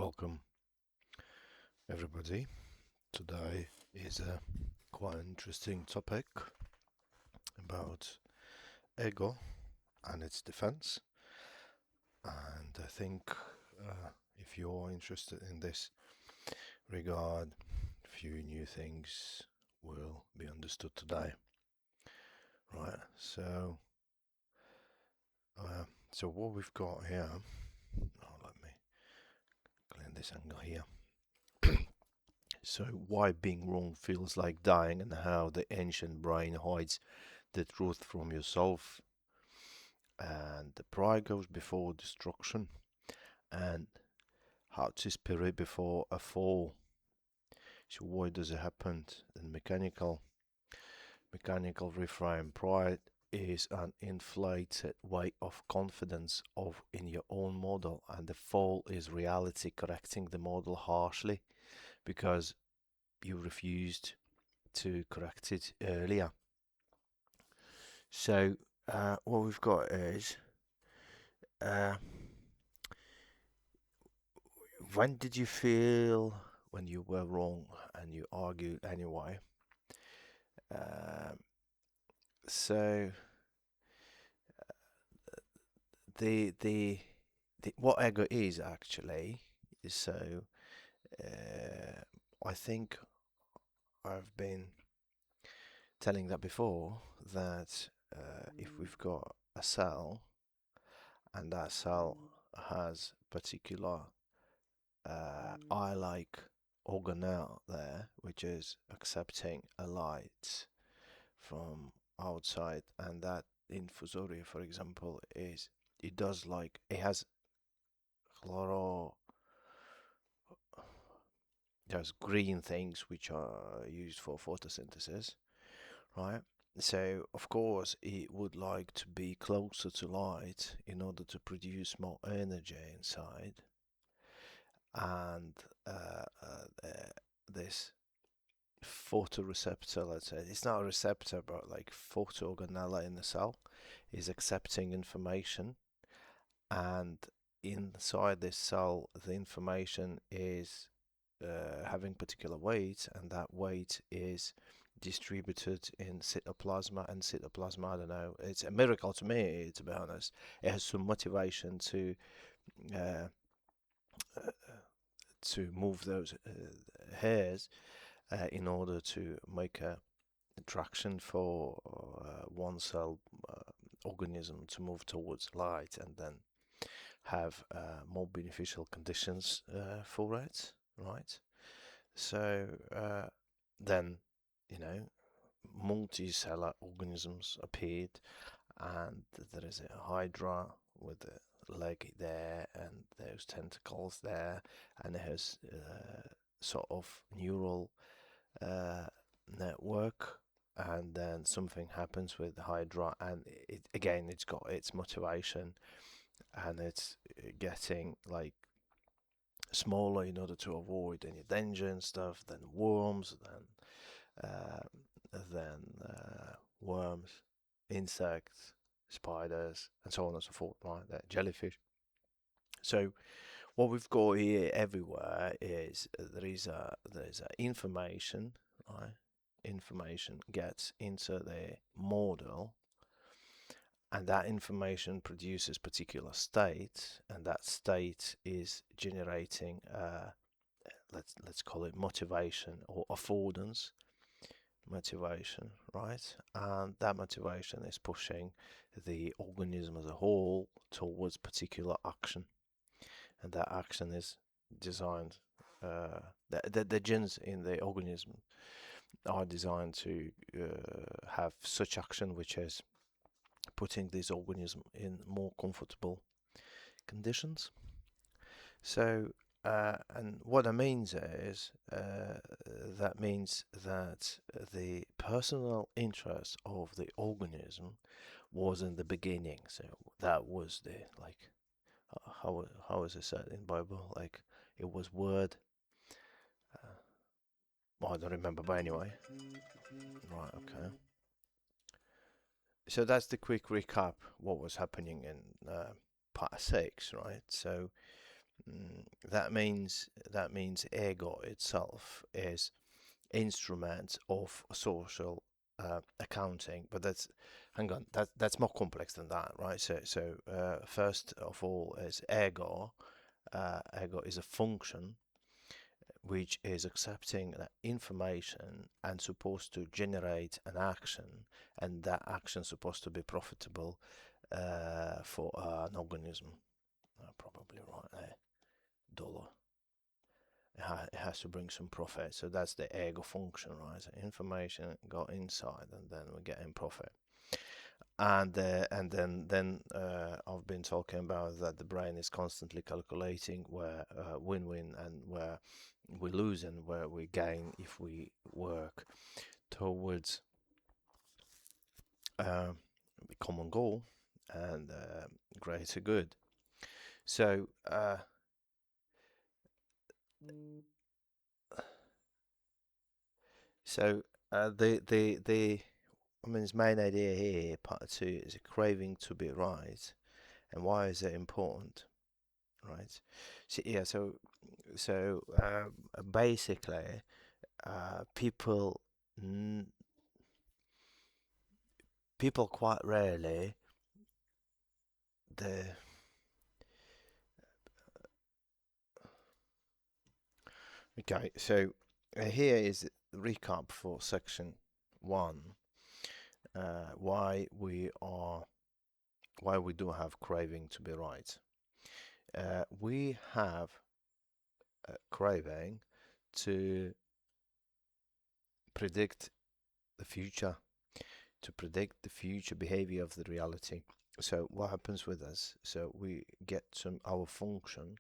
Welcome, everybody. Today is a quite interesting topic about ego and its defense. And I think if you're interested in this regard, a few new things will be understood today. Right. So what we've got here. Let me clean this angle here. So, why being wrong feels like dying, and how the ancient brain hides the truth from yourself, and the pride goes before destruction, and how to spirit before a fall. So, why does it happen? And mechanical reframe. Pride is an inflated way of confidence of in your own model, and the fall is reality correcting the model harshly because you refused to correct it earlier. So what we've got is uh, when did you feel when you were wrong and you argued anyway? Um so the, the the what ego is actually is I think I've been telling that before that if we've got a cell and that cell has particular I-like organelle there, which is accepting a light from outside, and that infusoria, for example, is it does like it has chloro. There's green things which are used for photosynthesis, right? So of course it would like to be closer to light in order to produce more energy inside, and this photoreceptor, let's say, it's not a receptor, but like photoorganella in the cell is accepting information, and inside this cell, the information is having particular weight, and that weight is distributed in cytoplasma. And cytoplasma, I don't know, it's a miracle to me, to be honest. It has some motivation uh, to move those hairs in order to make a traction for one cell organism to move towards light and then have more beneficial conditions for it, right? So then, you know, multicellular organisms appeared, and there is a hydra with a leg there and those tentacles there, and it has sort of neural uh, network, and then something happens with the hydra, and it's got its motivation, and it's getting like smaller in order to avoid any danger and stuff. Then worms, then worms, insects, spiders, and so on and so forth. Right, that jellyfish. So what we've got here everywhere is there's a information, right? Information gets into the model, and that information produces particular state, and that state is generating let's call it motivation or affordance motivation, right? And that motivation is pushing the organism as a whole towards particular action, and that action is designed. The genes in the organism are designed to have such action, which is putting this organism in more comfortable conditions. So, and what that means is that means that the personal interest of the organism was in the beginning. So that was the like how is it said in Bible? Like it was word. I don't remember, but anyway. Right. Okay. So that's the quick recap. What was happening in part 6, right? So That means ego itself is instrument of social accounting, but hang on, that's more complex than that, right? So first of all is ego. Ego is a function which is accepting that information and supposed to generate an action, and that action supposed to be profitable for an organism. Probably right there, dollar. It has to bring some profit. So that's the ego function, right? So information go inside, and then we get in profit. And then I've been talking about that the brain is constantly calculating where win-win and where we lose and where we gain if we work towards uh, the common goal and greater good. So so the I mean, his main idea here, part two, is a craving to be right, and why is it important, right? So yeah, basically, people people quite rarely the okay. So here is the recap for section one. Why we do have craving to be right. We have a craving to predict the future, to predict the future behavior of the reality. So what happens with us? So we get our function,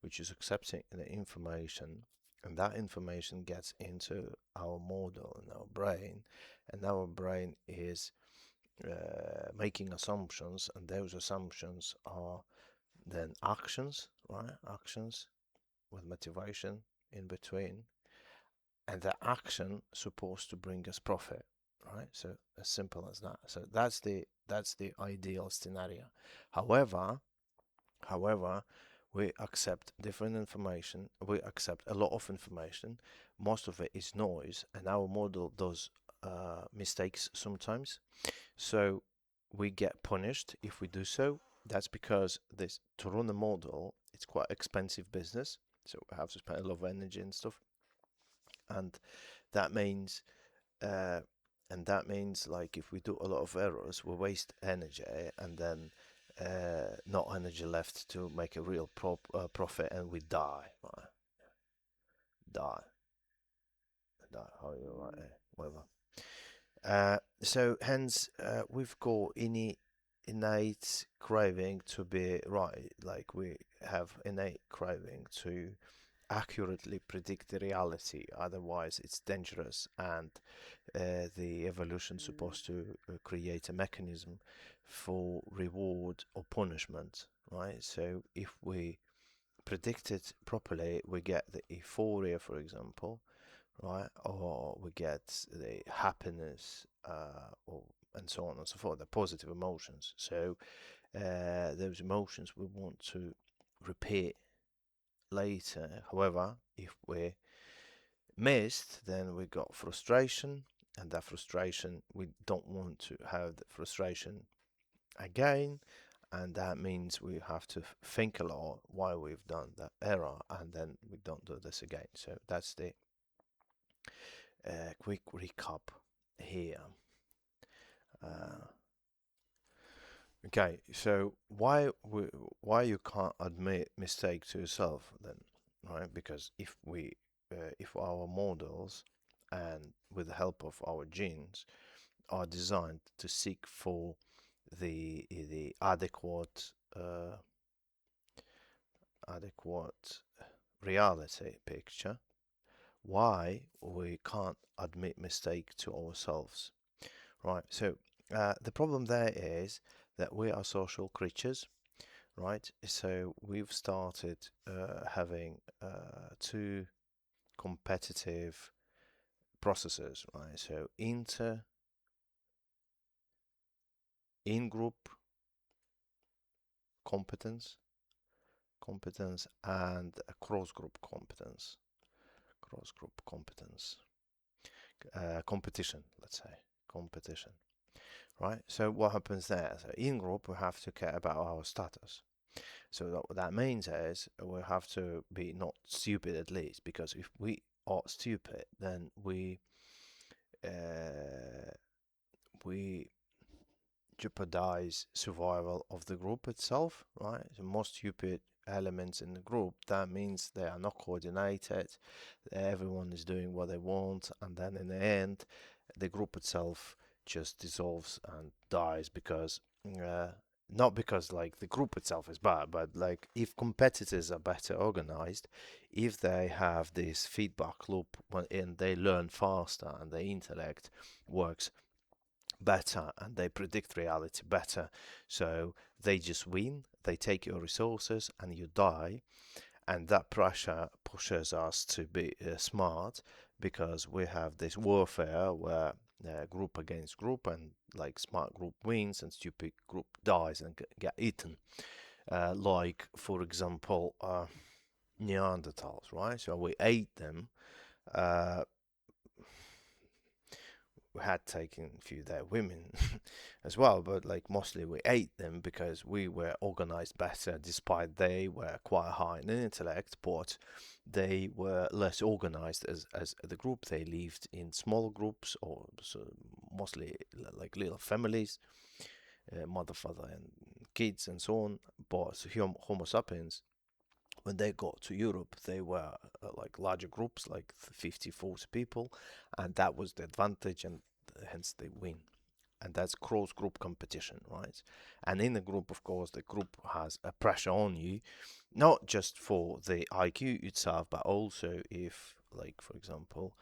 which is accepting the information, and that information gets into our model in our brain, and our brain is making assumptions, and those assumptions are then actions, right? Actions with motivation in between, and the action supposed to bring us profit, right? So as simple as that. So that's the ideal scenario. However, however, we accept different information. We accept a lot of information. Most of it is noise, and our model does mistakes sometimes. So we get punished if we do so. That's because this to run a model, it's quite expensive business. So we have to spend a lot of energy and stuff, and that means uh, like if we do a lot of errors, we waste energy, and then not energy left to make a real profit, and we die. Right? Die, die. How you right? Whatever. So hence we've got innate craving to be right. Like we have innate craving to accurately predict the reality. Otherwise, it's dangerous, and the evolution supposed to create a mechanism for reward or punishment, right? So if we predict it properly, we get the euphoria, for example, right? Or we get the happiness, or and so on and so forth, the positive emotions. So those emotions we want to repeat later. However, if we missed, then we got frustration, and that frustration, we don't want to have the frustration again, and that means we have to think a lot why we've done that error, and then we don't do this again. So that's the quick recap here. Uh, okay, so why you can't admit mistake to yourself then, right? Because if our models and with the help of our genes are designed to seek for the adequate reality picture, why we can't admit mistake to ourselves, right? So the problem there is that we are social creatures, right? So we've started having two competitive processes, right? So in group competence competence, and a cross-group competence. Cross-group competence. Competition, let's say. Competition. Right? So what happens there? So in group, we have to care about our status. So what that means is we have to be not stupid at least, because if we are stupid, then uh, we jeopardize survival of the group itself, right? The most stupid elements in the group, that means they are not coordinated, everyone is doing what they want, and then in the end, the group itself just dissolves and dies because not because like the group itself is bad, but like if competitors are better organized, if they have this feedback loop and they learn faster and their intellect works better and they predict reality better, so they just win, they take your resources and you die, and that pressure pushes us to be smart, because we have this warfare where group against group, and like smart group wins and stupid group dies and get eaten, like for example Neanderthals, right? So we ate them. uh, we had taken a few their women as well, but like mostly we ate them because we were organized better, despite they were quite high in intellect, but they were less organized as the group. They lived in small groups, or so mostly like little families, mother, father, and kids, and so on. But Homo sapiens, when they got to Europe, they were like larger groups, like 50, 40 people, and that was the advantage, and hence they win. And that's cross group competition, right? And in the group, of course, the group has a pressure on you, not just for the IQ itself, but also if, like, for example,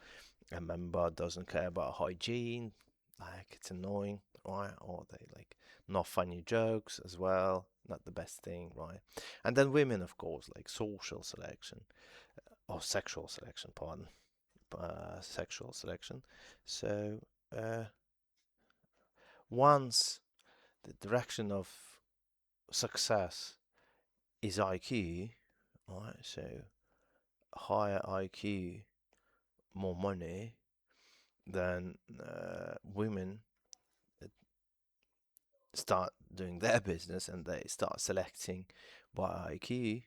a member doesn't care about hygiene, like it's annoying, right? Or they like not funny jokes as well, not the best thing, right? And then women, of course, like social selection or sexual selection, pardon, sexual selection. So uh, once the direction of success is IQ, right? So higher IQ, more money, then women start doing their business and they start selecting by IQ,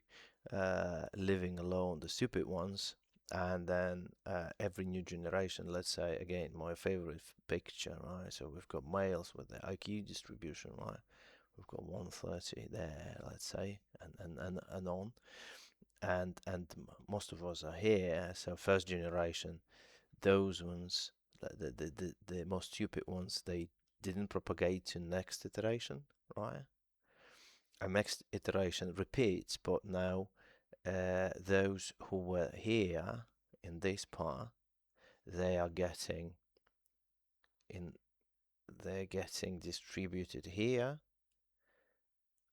leaving alone the stupid ones. And then every new generation, let's say again, my favorite picture, right? So we've got males with the IQ distribution, right? We've got 130 there, let's say, and on. And most of us are here, so first generation, those ones, the most stupid ones, they didn't propagate to next iteration, right? And next iteration repeats, but now those who were here in this part, they are getting in, they're getting distributed here.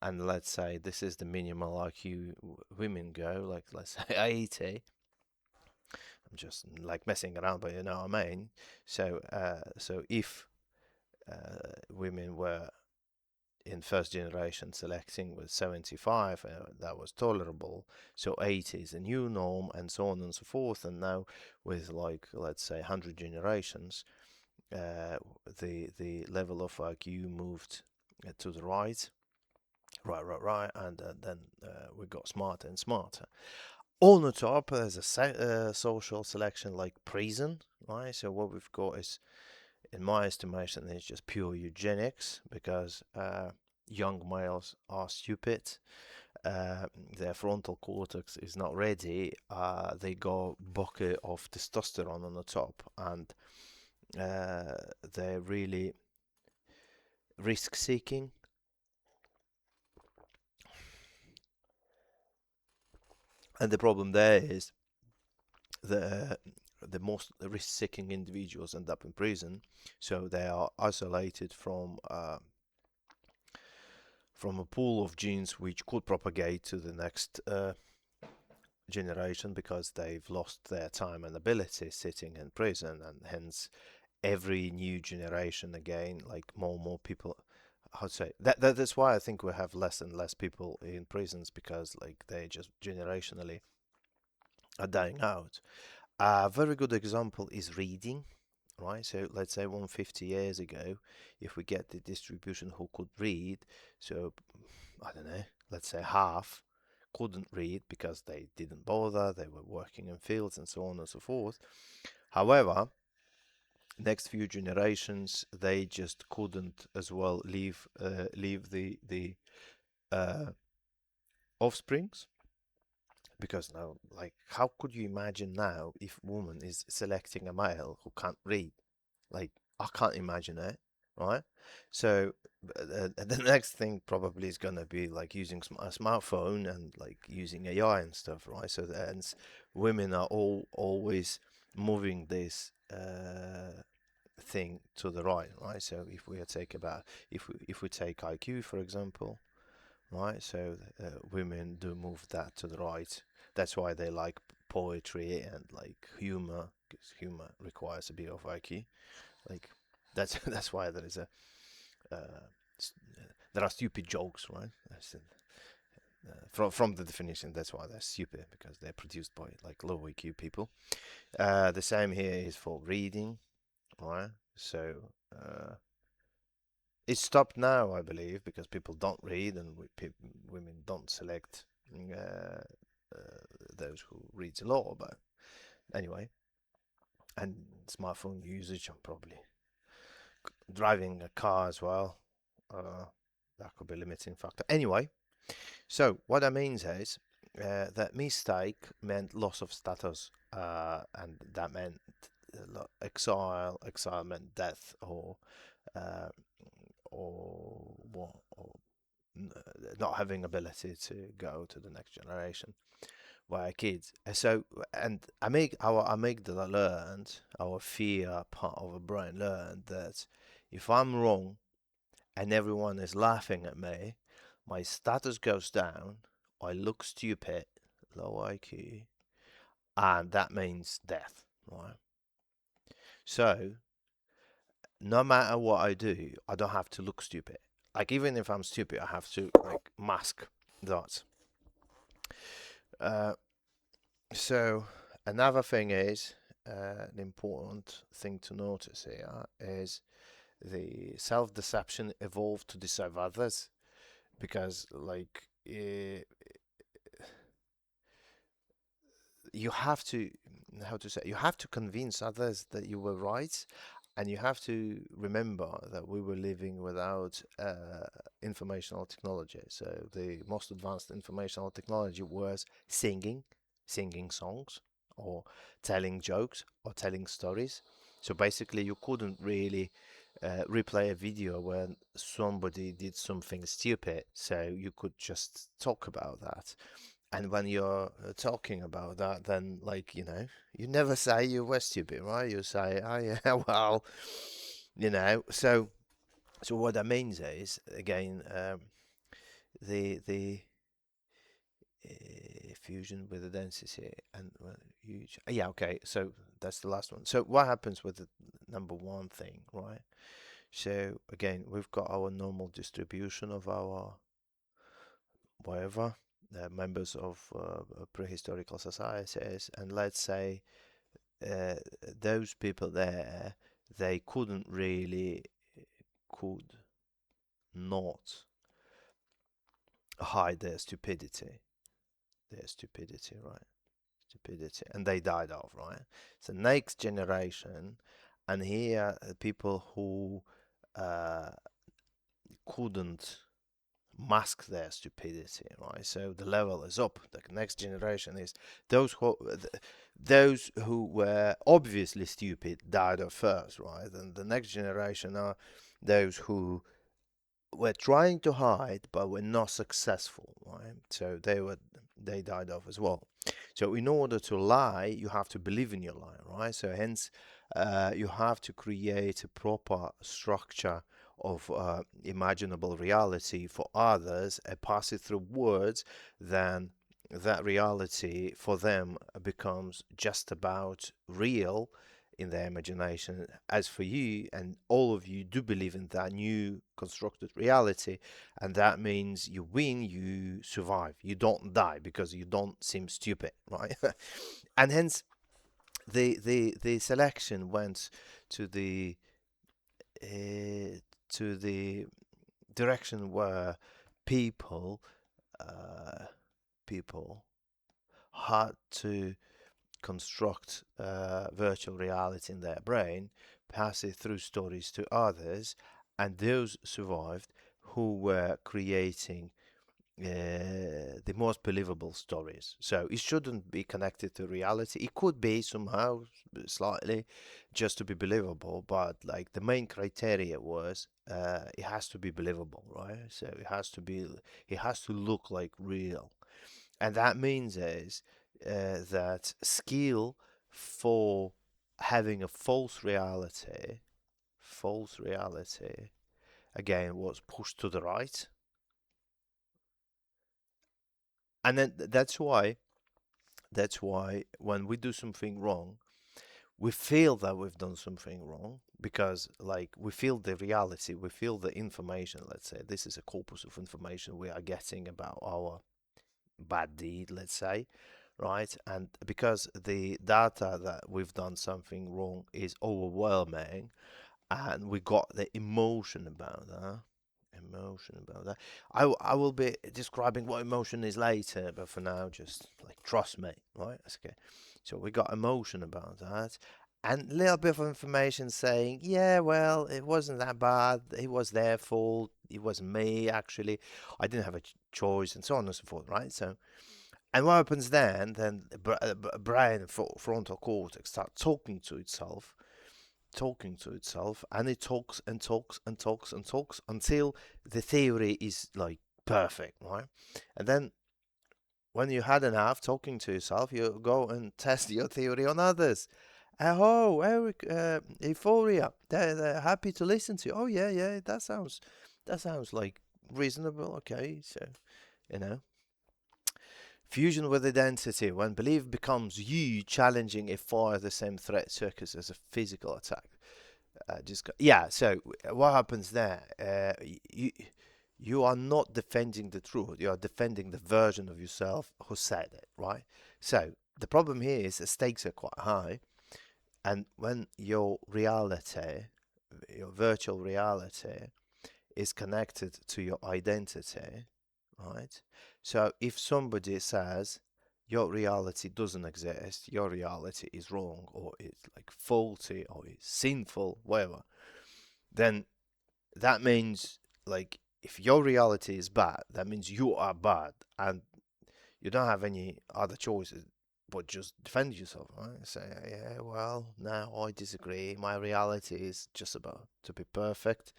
And let's say this is the minimal IQ women go, like let's say 80. I'm just like messing around, but you know what I mean. So if women were in first generation selecting with 75, that was tolerable, so 80 is a new norm, and so on and so forth. And now with like let's say 100 generations, the level of IQ moved to the right, and then we got smarter and smarter. On the top, there's a social selection like prison, right? So what we've got is, in my estimation, is just pure eugenics, because young males are stupid. Their frontal cortex is not ready. They got bucket of testosterone on the top, and they're really risk-seeking. And the problem there is the most risk-seeking individuals end up in prison, so they are isolated from a pool of genes which could propagate to the next generation, because they've lost their time and ability sitting in prison, and hence every new generation again, like more and more people how to say that's why I think we have less and less people in prisons because like they just generationally are dying out. A very good example is reading, right? So let's say 150 years ago, if we get the distribution who could read, so I don't know, let's say half couldn't read because they didn't bother, they were working in fields and so on and so forth. However, next few generations they just couldn't as well leave the uh, offsprings because now, like, how could you imagine now if woman is selecting a male who can't read? Like, I can't imagine it, right? So the next thing probably is gonna be like using a smartphone and like using AI and stuff, right? So and women are all always moving this thing to the right, right? So if we take about if we take IQ for example, right? So women do move that to the right. That's why they like poetry and like humor, because humor requires a bit of IQ. Like that's why there is a uh, there are stupid jokes, right? From the definition, that's why they're stupid because they're produced by like low IQ people. The same here is for reading, right? So it's stopped now, I believe, because people don't read and women don't select uh, those who reads a lot. But anyway, and smartphone usage and probably driving a car as well. Uh, that could be a limiting factor. Anyway, so what that means is that mistake meant loss of status, and that meant exile. Exile meant death, uh, or what, or not having ability to go to the next generation via kids. So, and our amygdala learned, our fear part of the brain learned that if I'm wrong and everyone is laughing at me, my status goes down, I look stupid, low IQ, and that means death, right? So, no matter what I do, I don't have to look stupid. Like, even if I'm stupid, I have to, like, mask that. Uh, so, another thing is, an important thing to notice here is the self deception evolved to deceive others because, like, you have to how to say you have to convince others that you were right, and you have to remember that we were living without informational technology. So the most advanced informational technology was singing songs, or telling jokes, or telling stories. So basically you couldn't really replay a video when somebody did something stupid, so you could just talk about that. And when you're talking about that, then, like, you never say you were stupid, right? You say, oh yeah, well, so what that means is, again, the fusion with the density and huge. Yeah, okay. So that's the last one. So what happens with the number one thing, right? So again, we've got our normal distribution of our whatever members of prehistorical societies, and let's say uh, those people there, they couldn't really could not hide their stupidity, right? Stupidity, and they died off, right? So next generation, and here people who uh, couldn't mask their stupidity, right? So the level is up. The next generation is those who were obviously stupid died off first, right? And the next generation are those who were trying to hide but were not successful, right? So they died off as well. So in order to lie, you have to believe in your lie, right? So hence, you have to create a proper structure of imaginable reality for others, pass it through words, then that reality for them becomes just about real in their imagination. As for you, and all of you do believe in that new constructed reality, and that means you win, you survive, you don't die because you don't seem stupid, right? And hence the selection went to the uh, to the direction where people uh, people had to construct virtual reality in their brain, pass it through stories to others, and those survived who were creating the most believable stories. So it shouldn't be connected to reality. It could be somehow, slightly, just to be believable, but like the main criteria was it has to be believable, right? So it has to look like real, and that means is that skill for having a false reality, again, was pushed to the right, and then that's why when we do something wrong, we feel that we've done something wrong because like we feel the reality, we feel the information. Let's say this is a corpus of information we are getting about our bad deed, let's say, right? And because the data that we've done something wrong is overwhelming, and we got the emotion about that. Emotion about that. I will be describing what emotion is later, but for now, just like trust me, right? That's okay. So we got emotion about that, and a little bit of information saying, yeah, well, it wasn't that bad. It was their fault. It wasn't me, actually. I didn't have a choice, and so on and so forth, right? So, and what happens then? Then brain, frontal cortex, start talking to itself, and it talks and talks and talks and talks until the theory is like perfect, right? And then when you had enough talking to yourself, you go and test your theory on others. Oh, Eric, Euphoria, they're happy to listen to you. Oh yeah, yeah, that sounds like reasonable. Okay, so you know. Fusion with identity, when belief becomes you challenging a far the same threat circus as a physical attack. Yeah. So what happens there? You are not defending the truth. You are defending the version of yourself who said it, right? So the problem here is the stakes are quite high, and when your reality, your virtual reality, is connected to your identity, right? So if somebody says your reality doesn't exist, your reality is wrong, or it's like faulty, or it's sinful, whatever, then that means like if your reality is bad, that means you are bad, and you don't have any other choices but just defend yourself, right? Say, yeah, well, no, I disagree. My reality is just about to be perfect,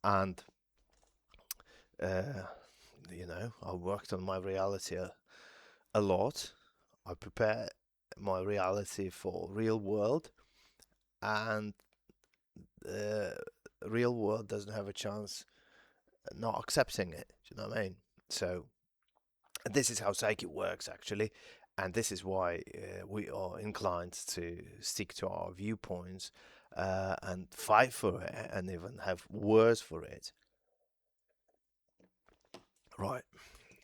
and uh, I worked on my reality a lot. I prepare my reality for real world, and the real world doesn't have a chance not accepting it. Do you know what I mean? So this is how psyche works, actually, and this is why we are inclined to stick to our viewpoints and fight for it, and even have words for it. Right.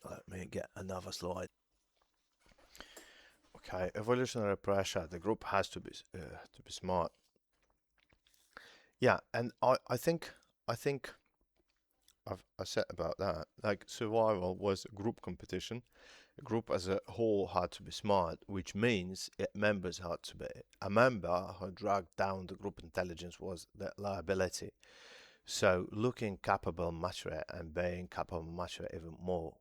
Let me get another slide. Okay, evolutionary pressure. The group has to be smart. Yeah, and I think I said about that. Like survival was a group competition. A group as a whole had to be smart, which means members had to be. A member who dragged down the group intelligence was the liability. So looking capable mature and being capable mature even more.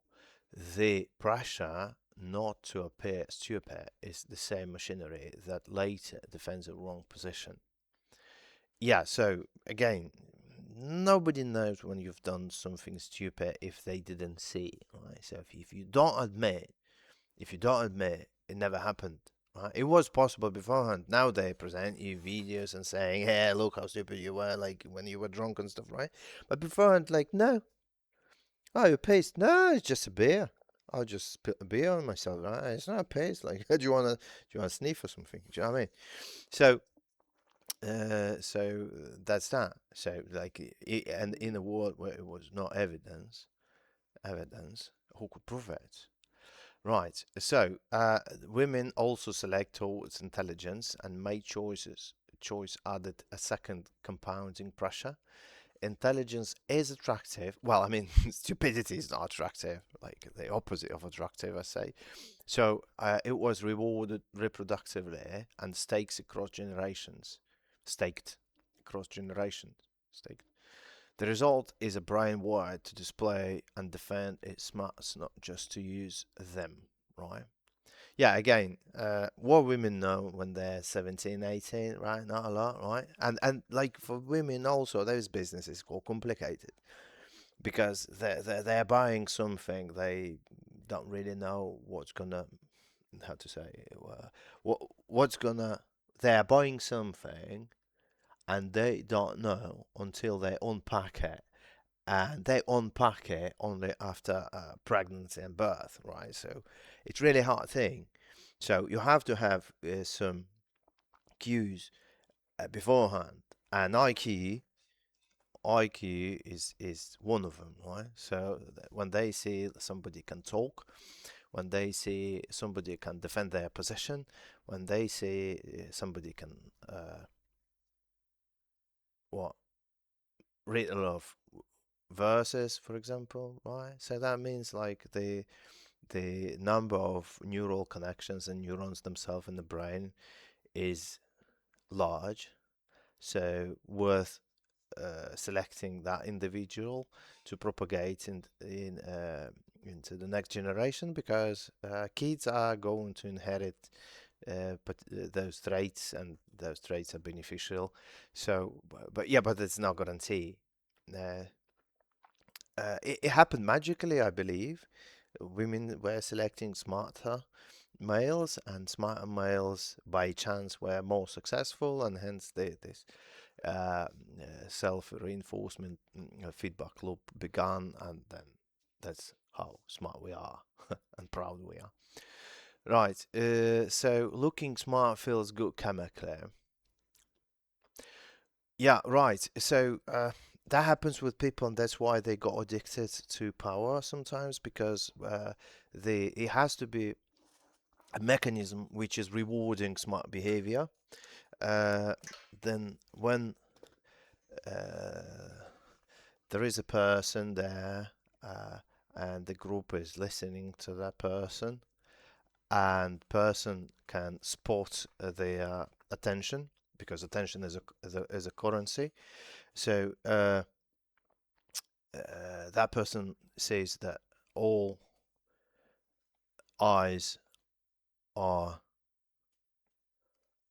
The pressure not to appear stupid is the same machinery that later defends a wrong position. Yeah, so again, nobody knows when you've done something stupid if they didn't see, right? So if you don't admit it never happened, right? It was possible beforehand. Now they present you videos and saying, "Hey, look how stupid you were, like when you were drunk and stuff," right? But beforehand, like, no, oh, you pissed? No, it's just a beer. I'll just spit a beer on myself, right? It's not a paste. Like, do you wanna sniff or something? Do you know what I mean? So So that's that. So like, and in a world where it was not evidence, who could prove it? Right. So women also select towards intelligence and make choices. Choice added a second compounding pressure. Intelligence is attractive. Well, I mean, stupidity is not attractive, like the opposite of attractive, I say. So it was rewarded reproductively and stakes across generations. Staked across generations. Staked. The result is a brain wired to display and defend its smarts, not just to use them, right? Yeah, again, what women know when they're 17, 18, right? Not a lot, right? And like for women also, those businesses are complicated because they're buying something they don't really know what's gonna, how to say, what what's gonna, they're buying something and they don't know until they unpack it, and they unpack it only after pregnancy and birth, right? So it's really hard thing. So you have to have some cues beforehand, and IQ is one of them, right? So when they see somebody can talk, when they see somebody can defend their position, when they see somebody can what read a lot of verses, for example, right? So that means like the number of neural connections and neurons themselves in the brain is large, so worth selecting that individual to propagate into the next generation, because kids are going to inherit those traits, and those traits are beneficial. So, but yeah, but it's not guarantee. Uh, it happened magically, I believe. Women were selecting smarter males, and smarter males by chance were more successful, and hence this self-reinforcement feedback loop began, and then that's how smart we are and proud we are. Right. So looking smart feels good chemically. Yeah. Right. So that happens with people, and that's why they got addicted to power sometimes, because it has to be a mechanism which is rewarding smart behavior. Uh, then when uh, there is a person there, and the group is listening to that person, and person can spot their attention, because attention is a currency. So that person says that all eyes are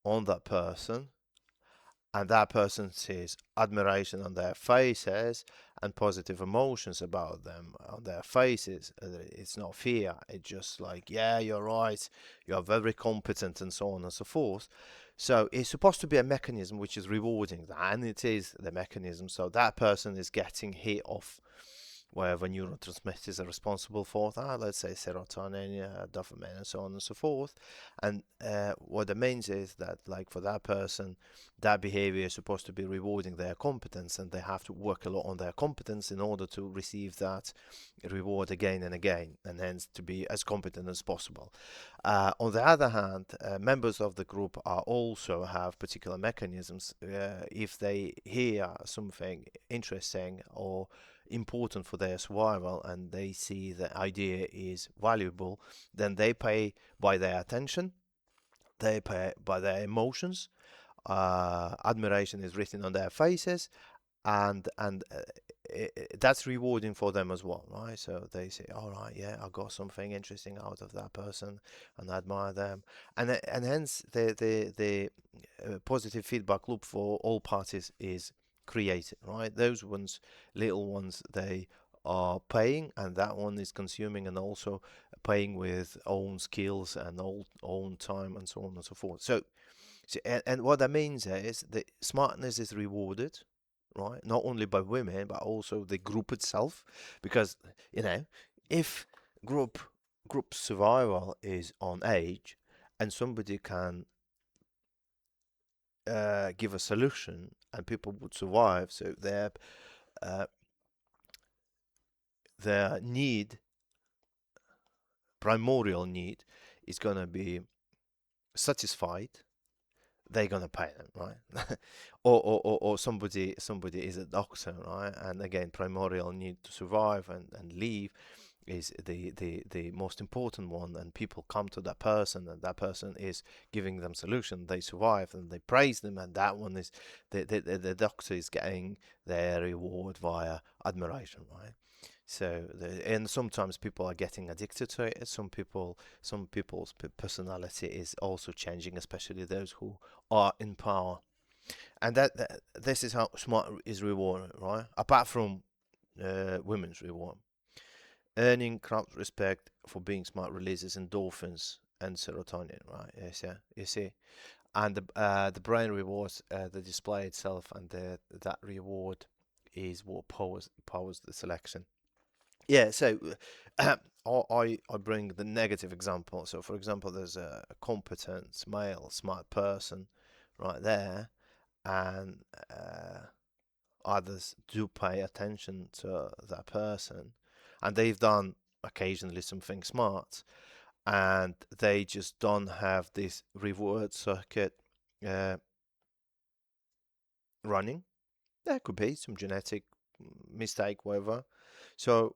on that person, and that person sees admiration on their faces and positive emotions about them on their faces. It's not fear, it's just like, yeah, you're right, you're very competent, and so on and so forth. So it's supposed to be a mechanism which is rewarding that, and it is the mechanism. So that person is getting hit off whatever neurotransmitters are responsible for that, let's say serotonin, dopamine, and so on and so forth. And what it means is that, like for that person, that behavior is supposed to be rewarding their competence, and they have to work a lot on their competence in order to receive that reward again and again, and hence to be as competent as possible. On the other hand, members of the group are also have particular mechanisms. If they hear something interesting or important for their survival, and they see the idea is valuable, then they pay by their attention, they pay by their emotions. Admiration is written on their faces, and that's rewarding for them as well, right? So they say, all right, yeah, I got something interesting out of that person, and I admire them, and hence the positive feedback loop for all parties is created, right? Those ones, little ones, they are paying, and that one is consuming, and also paying with own skills and own time, and so on and so forth. So, and what that means is that smartness is rewarded, right? Not only by women, but also the group itself, because you know, if group group survival is on age, and somebody can give a solution and people would survive. So uh, their need, primordial need, is gonna be satisfied. They're gonna pay them, right? Or somebody is a doctor, right? And again, primordial need to survive and live is the most important one, and people come to that person, and that person is giving them solution. They survive and they praise them, and that one is the doctor is getting their reward via admiration, right? So and sometimes people are getting addicted to it. Some people's personality is also changing, especially those who are in power. And that this is how smart is rewarded, right? Apart from women's reward, earning crowd respect for being smart releases endorphins and serotonin, right? Yes, yeah, you see, and the brain rewards the display itself, and that reward is what powers the selection. Yeah, so I bring the negative example. So, for example, there's a competent, male, smart person right there, and others do pay attention to that person, and they've done occasionally something smart, and they just don't have this reward circuit uh, running. There could be some genetic mistake, whatever. So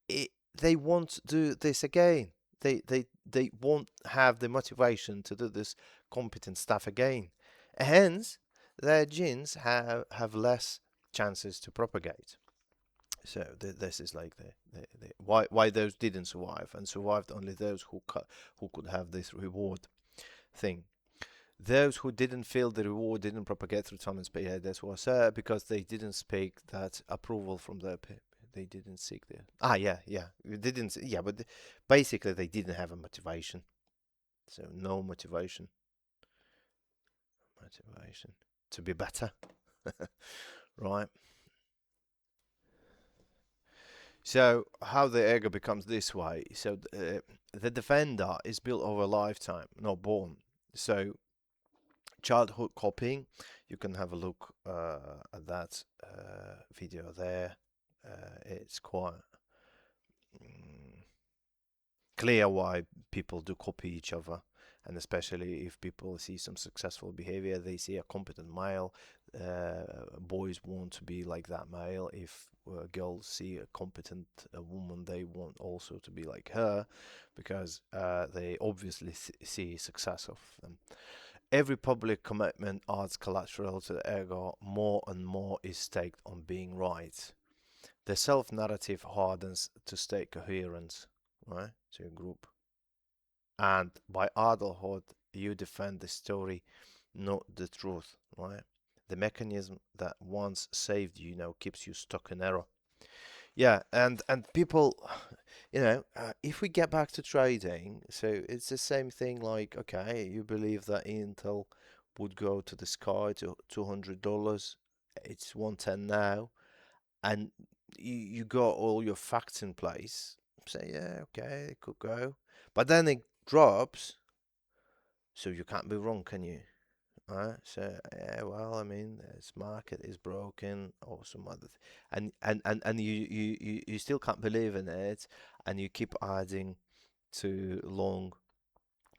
they won't do this again. They won't have the motivation to do this competent stuff again. Hence, their genes have less chances to propagate. So this is like the why those didn't survive, and survived only those who could have this reward thing. Those who didn't feel the reward didn't propagate through time and space. Yeah, that's what I said, because they didn't speak that approval from their they didn't seek the yeah they didn't yeah but basically they didn't have a motivation. So no motivation to be better. Right. So how the ego becomes this way. So the defender is built over a lifetime, not born. So childhood copying, you can have a look at that video there. It's quite mm, clear why people do copy each other, and especially if people see some successful behavior, they see a competent male. Boys want to be like that male. If girls see a competent woman, they want also to be like her, because they obviously see success of them. Every public commitment adds collateral to the ego. More and more is staked on being right. The self narrative hardens to stay coherent, right, to a group. And by adulthood, you defend the story, not the truth, right? The mechanism that once saved you now keeps you stuck in error. Yeah, and people, if we get back to trading, so it's the same thing. Like, okay, you believe that Intel would go to the sky to $200. It's 110 now, and you got all your facts in place. Say, yeah, okay, it could go, but then it drops, so you can't be wrong, can you? Right? So yeah, well, I mean, this market is broken or some other, and you still can't believe in it, and you keep adding to long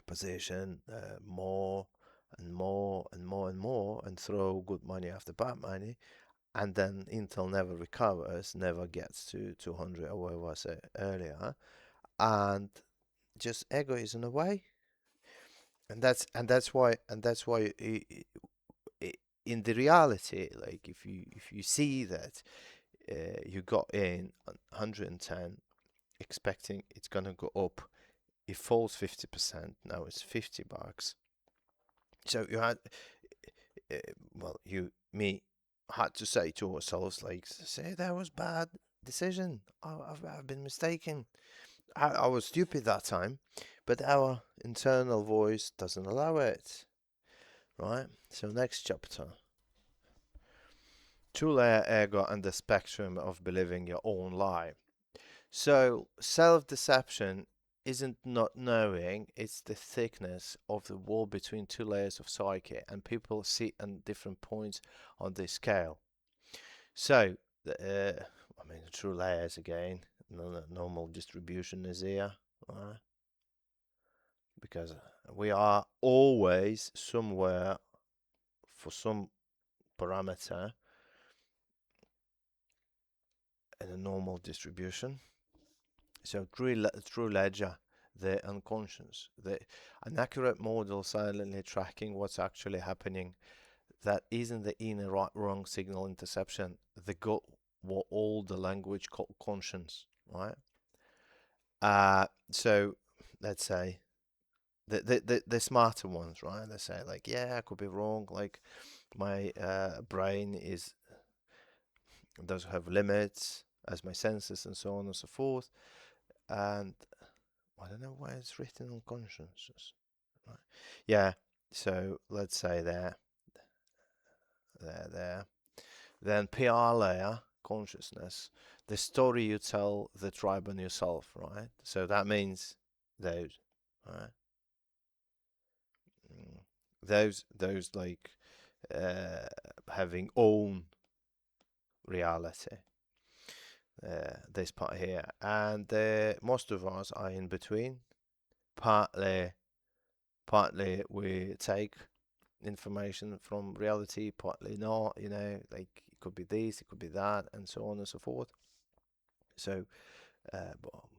position, more and more and more and more, and throw good money after bad money, and then Intel never recovers, never gets to 200 or whatever I said earlier, and just ego is in a way, and that's why in the reality, like if you see that you got in 110 expecting it's gonna go up, it falls 50%, now it's $50. So you had uh, well, you me had to say to ourselves, like, say that was bad decision, I've been mistaken, I was stupid that time, but our internal voice doesn't allow it, right? So next chapter, two-layer ego and the spectrum of believing your own lie. So self-deception isn't not knowing, it's the thickness of the wall between two layers of psyche, and people sit at different points on this scale. So, I mean, true layers again, normal distribution is here, right? Because we are always somewhere for some parameter in a normal distribution. So true ledger, the unconscious, an accurate model silently tracking what's actually happening. That isn't the inner right wrong signal interception. The got what all the language called conscience, right? So let's say the smarter ones, right? They say like, yeah, I could be wrong. Like my brain is does have limits as my senses and so on and so forth. And I don't know why it's written on consciousness. Right. Yeah. So let's say there. Then PR layer, consciousness, the story you tell the tribe and yourself, right? So that means those, right? Mm. Those like uh, having own reality. This part here, and most of us are in between. Partly we take information from reality, partly not. Like it could be this, it could be that, and so on and so forth. So,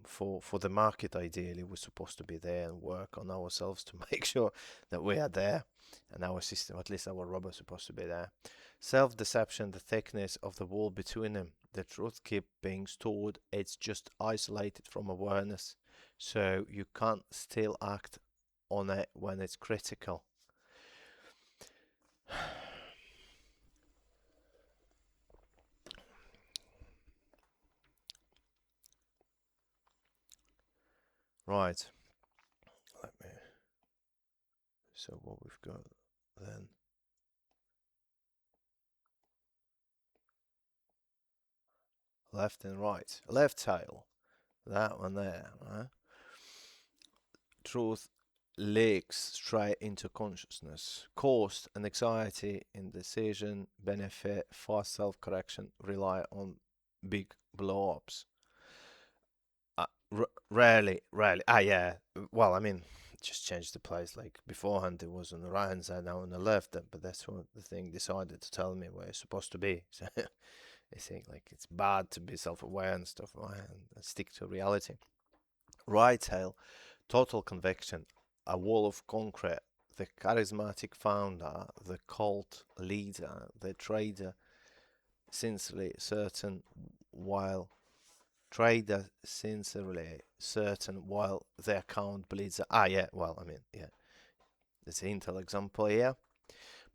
for the market, ideally, we're supposed to be there and work on ourselves to make sure that we are there, and our system, at least our robot, is supposed to be there. Self-deception, the thickness of the wall between them. The truth keeps being stored. It's just isolated from awareness, so you can't still act on it when it's critical. Right. Let me. So what we've got then. Left and right. Left tail. That one there, right? Truth leaks straight into consciousness. Cost and anxiety in decision, benefit, fast self-correction rely on big blow-ups. Rarely. Ah, yeah. Well, I mean, just changed the place. Like beforehand, it was on the right hand side, now on the left. But that's what the thing decided to tell me where it's supposed to be. So I think like it's bad to be self-aware and stuff, right? And stick to reality. Right tail, total conviction, a wall of concrete. The charismatic founder, the cult leader, the trader, sincerely certain while their account bleeds. Ah, yeah. Well, I mean, yeah. There's an Intel example here.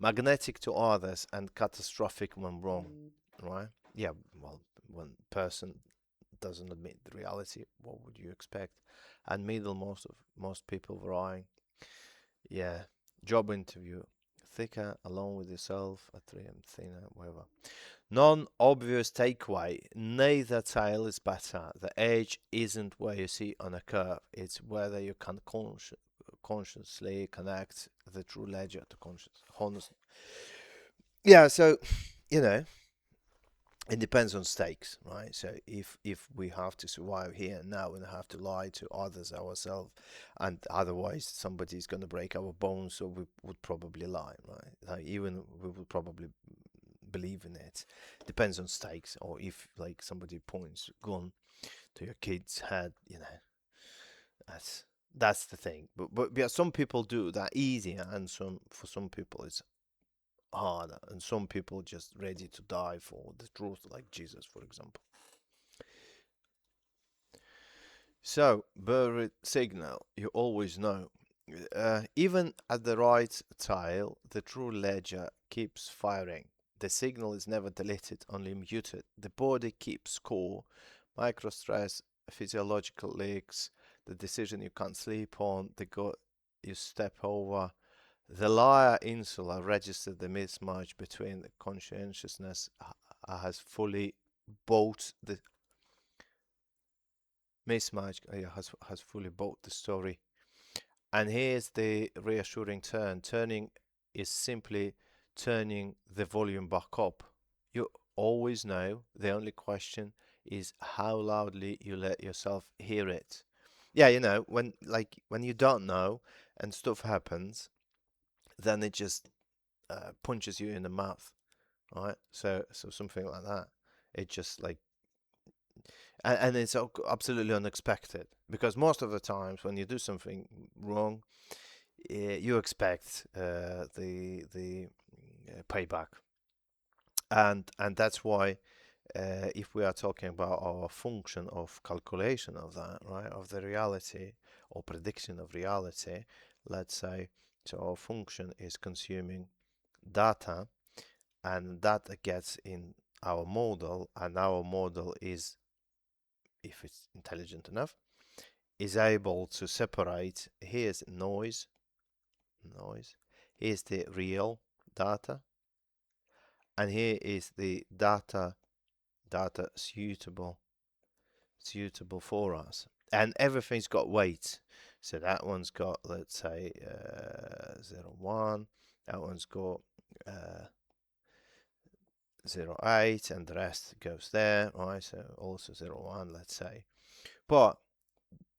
Magnetic to others and catastrophic when wrong, right? Yeah. Well, when person doesn't admit the reality, what would you expect? And middle, most people varying. Yeah. Job interview. Thicker, alone with yourself, at 3M thinner, whatever. Non-obvious takeaway. Neither tail is better. The edge isn't where you see on a curve. It's whether you can consciously connect the true ledger to conscious. Honest. Yeah. So, you know, it depends on stakes, right? So if we have to survive here and now and have to lie to others, ourselves, and otherwise somebody's going to break our bones, so we would probably lie, right? Like even we would probably believe in it. Depends on stakes, or if like somebody points a gun to your kid's head, that's the thing. But yeah, some people do that easier, and for some people it's harder, and some people just ready to die for the truth, like Jesus, for example. So, buried signal, you always know. Even at the right tile, the true ledger keeps firing. The signal is never deleted, only muted. The body keeps score. Micro stress, physiological leaks, the decision you can't sleep on, the gut you step over. The liar insula registered the mismatch between the conscientiousness has fully bought the Mismatch has fully bought the story. And here's the reassuring turn. Turning is simply turning the volume back up. You always know. The only question is how loudly you let yourself hear it. Yeah, when you don't know and stuff happens, then it just punches you in the mouth, right? So something like that. It just like and it's absolutely unexpected because most of the times when you do something wrong, you expect the payback, and that's why if we are talking about our function of calculation of that, right, of the reality or prediction of reality, let's say, so our function is consuming data, and that gets in our model, and our model is, if it's intelligent enough, is able to separate here's noise, here's the real data, and here is the data suitable for us, and everything's got weight. So that one's got, let's say, 0 1, that one's got uh, 0 8, and the rest goes there, right? So also 0 1, let's say. But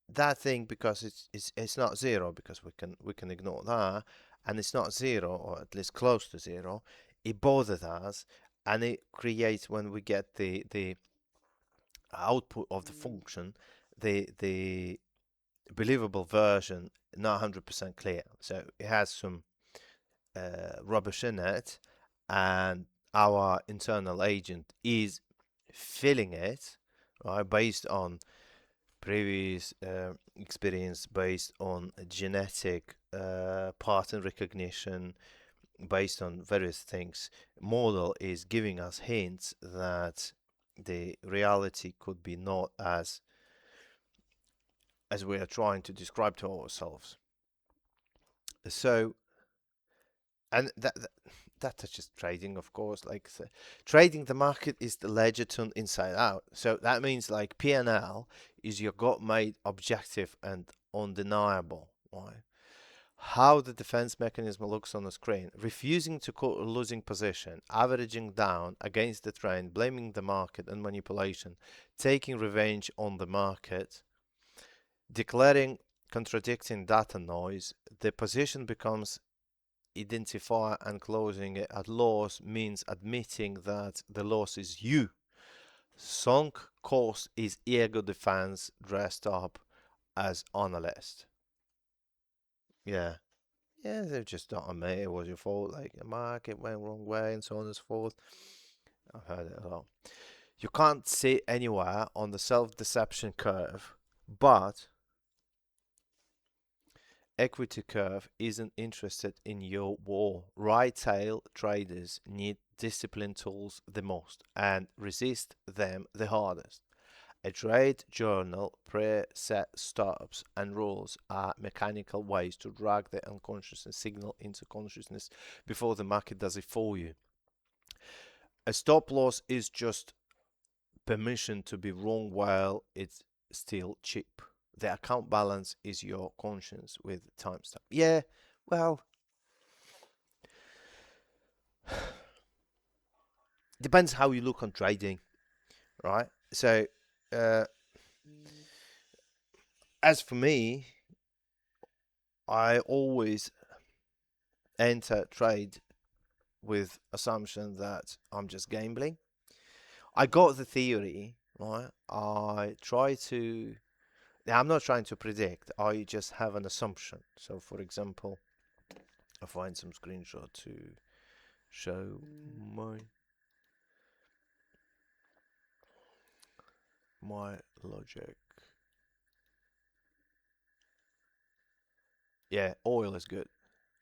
that thing, because it's not zero, because we can ignore that, and it's not zero, or at least close to zero, it bothers us, and it creates, when we get the output of the function, the believable version, not 100% clear. So it has some rubbish in it, and our internal agent is filling it, right, based on previous experience, based on genetic pattern recognition, based on various things. Model is giving us hints that the reality could be not as we are trying to describe to ourselves. So, and that touches trading, of course. Like trading the market is the ledger turned inside out. So that means like P&L is your got made objective and undeniable. Right? How the defense mechanism looks on the screen: refusing to call a losing position, averaging down against the trend, blaming the market and manipulation, taking revenge on the market, declaring contradicting data noise. The position becomes identifier, and closing it at loss means admitting that the loss is you. Sunk cost is ego defense dressed up as analyst. Yeah. Yeah, they just don't admit it was your fault. Like the market went wrong way and so on and so forth. I've heard it a lot. You can't sit anywhere on the self-deception curve, but equity curve isn't interested in your war. Retail traders need discipline tools the most and resist them the hardest. A trade journal, preset stops, and rules are mechanical ways to drag the unconscious signal into consciousness before the market does it for you. A stop loss is just permission to be wrong while it's still cheap. The account balance is your conscience with timestamp. Yeah, well, depends how you look on trading, right? So, uh, as for me, I always enter trade with assumption that I'm just gambling. I got the theory, right? I try to. I'm not trying to predict. I just have an assumption. So, for example, I find some screenshot to show my logic. Yeah, oil is good.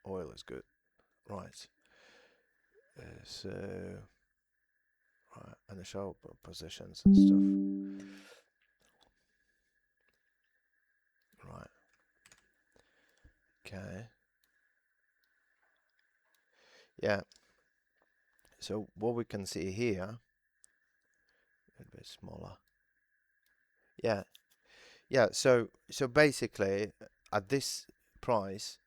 Oil is good. Right. So, right, and the show positions and stuff. Right. Okay. Yeah. So what we can see here, a bit smaller. Yeah. Yeah, so basically at this price,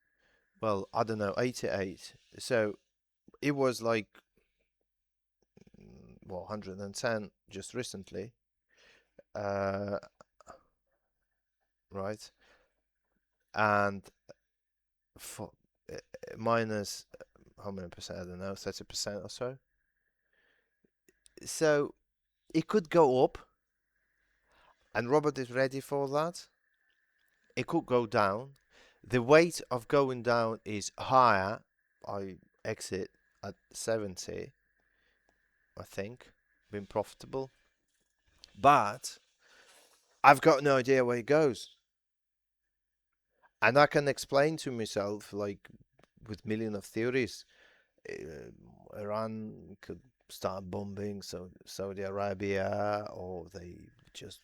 well, I don't know, 88. So it was like well, 110 just recently. Uh, right? And for minus how many percent? I don't know, 30% or so. So it could go up, and Robert is ready for that. It could go down. The weight of going down is higher. I exit at 70, I think, been profitable. But I've got no idea where it goes. And I can explain to myself, like, with million of theories. Iran could start bombing Saudi Arabia, or they just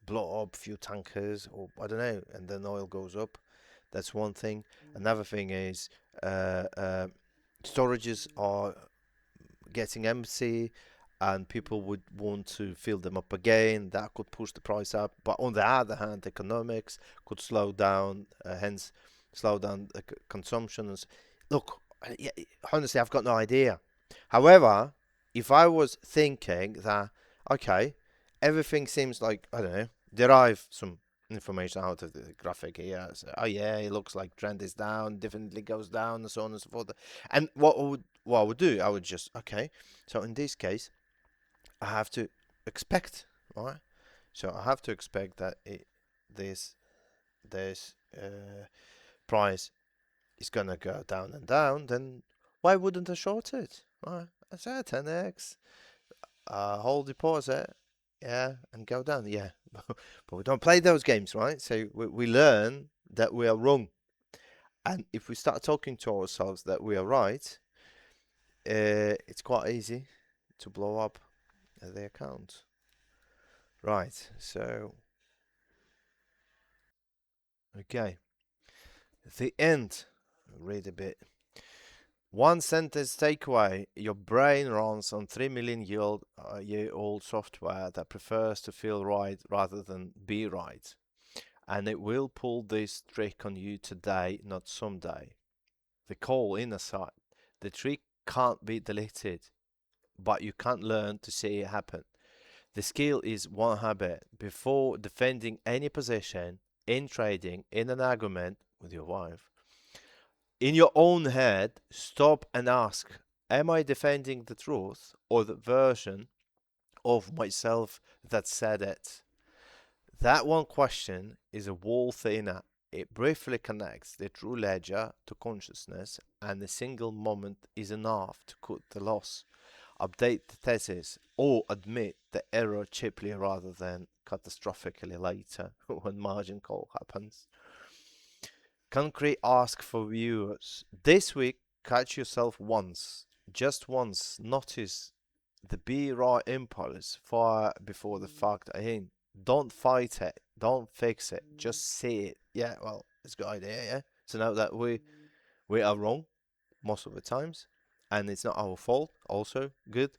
blow up a few tankers, or I don't know, and then oil goes up. That's one thing. Another thing is storages are getting empty, and people would want to fill them up again. That could push the price up. But on the other hand, economics could slow down, hence slow down the consumption. Look, yeah, honestly, I've got no idea. However, if I was thinking that, okay, everything seems like, I don't know, derive some information out of the graphic here. So, oh yeah, it looks like trend is down, definitely goes down, and so on and so forth. And what I would do, I would just, okay. So in this case, I have to expect, right? So I have to expect that this this price is gonna go down and down. Then why wouldn't I short it? Right? I said 10x, hold deposit, yeah, and go down, yeah. But we don't play those games, right? So we learn that we are wrong, and if we start talking to ourselves that we are right, it's quite easy to blow up the account. Right, so, okay. The end. Read a bit. One sentence takeaway. Your brain runs on 3 million year old software that prefers to feel right rather than be right. And it will pull this trick on you today, not someday. The call in aside. The trick can't be deleted, but you can't learn to see it happen. The skill is one habit. Before defending any position, in trading, in an argument with your wife, in your own head, stop and ask, am I defending the truth or the version of myself that said it? That one question is a wall thinner. It briefly connects the true ledger to consciousness, and a single moment is enough to cut the loss, update the thesis, or admit the error cheaply rather than catastrophically later when margin call happens. Concrete ask for viewers. This week, catch yourself once, just once. Notice the be right impulse far before the fact in. Don't fight it. Don't fix it. Just see it. Yeah, well, it's a good idea, yeah? So now that we are wrong most of the times, and it's not our fault, also good.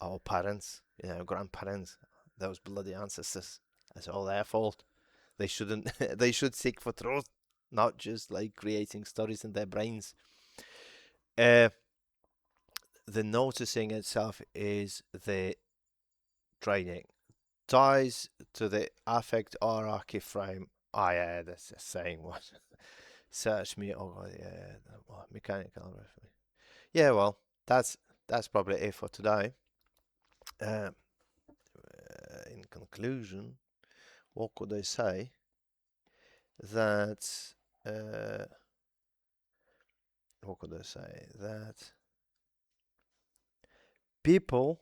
Our parents, grandparents, those bloody ancestors, it's all their fault. They shouldn't. They should seek for truth, not just like creating stories in their brains. Uh, the noticing itself is the training. Ties to the affect hierarchy frame. Ah, yeah, that's the same one. Search me. Oh, yeah, mechanical. Yeah, well, that's probably it for today. Uh, in conclusion, what could I say? That uh, what could I say? That people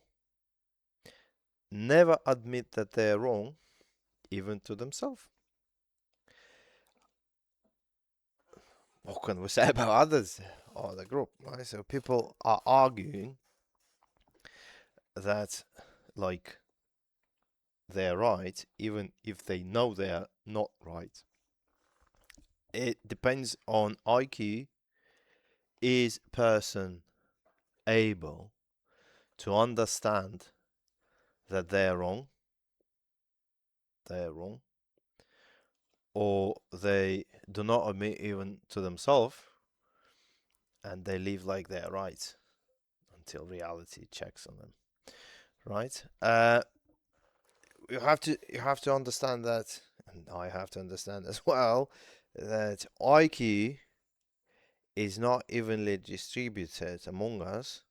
never admit that they're wrong, even to themselves. What can we say about others or the group, right? So people are arguing that, like, they're right, even if they know they're not right. It depends on IQ. Is person able to understand that they're wrong? They're wrong. or they do not admit even to themselves, and they live like they're right until reality checks on them. Right? You have to understand that, and I have to understand as well, that IQ is not evenly distributed among us,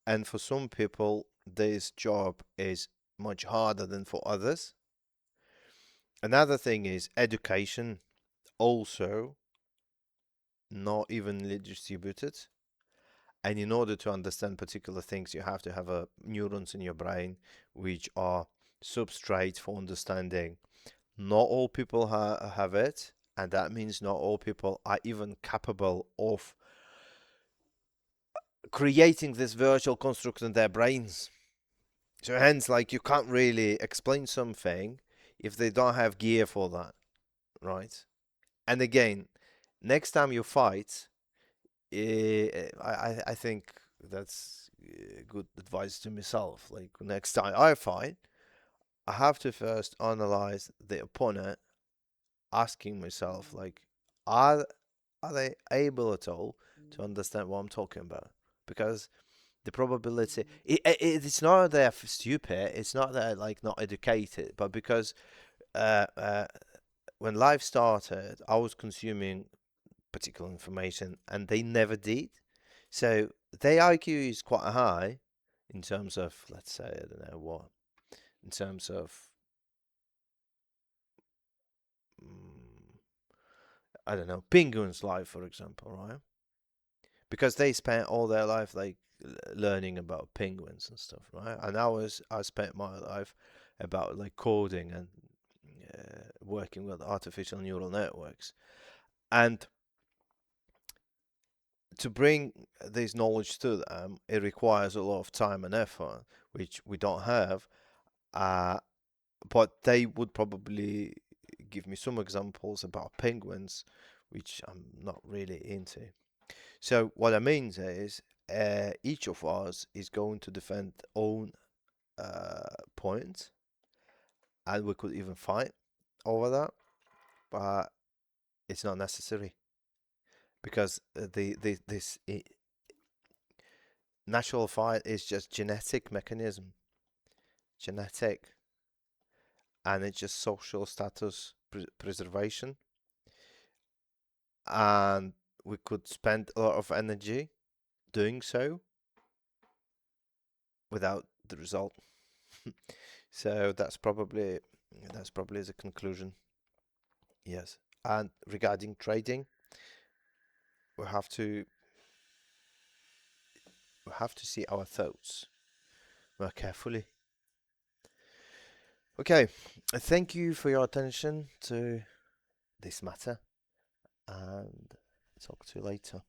and for some people, this job is much harder than for others. Another thing is education, also not evenly distributed. And in order to understand particular things, you have to have neurons in your brain which are substrate for understanding. Not all people have it, and that means not all people are even capable of creating this virtual construct in their brains. So hence, like, you can't really explain something if they don't have gear for that, right? And again, next time you fight, I think that's good advice to myself. Like, next time I fight, I have to first analyze the opponent, asking myself, like, are are they able at all to understand what I'm talking about? Because the probability, it's not that they're stupid, it's not that they're, like, not educated, but because uh, uh, when life started, I was consuming particular information and they never did. So their IQ is quite high in terms of, let's say, I don't know what, in terms of, mm, I don't know, penguins' life, for example, right? Because they spent all their life, like, learning about penguins and stuff, right? And I spent my life about, like, coding and working with artificial neural networks. And to bring this knowledge to them, it requires a lot of time and effort, which we don't have. Uh, but they would probably give me some examples about penguins, which I'm not really into. So what I mean is, each of us is going to defend own point, and we could even fight over that, but it's not necessary because the this natural fight is just genetic mechanism, genetic, and it's just social status preservation, and we could spend a lot of energy doing so without the result. So that's probably the conclusion. Yes. And regarding trading, we have to we have to see our thoughts more carefully. Okay. Thank you for your attention to this matter, and talk to you later.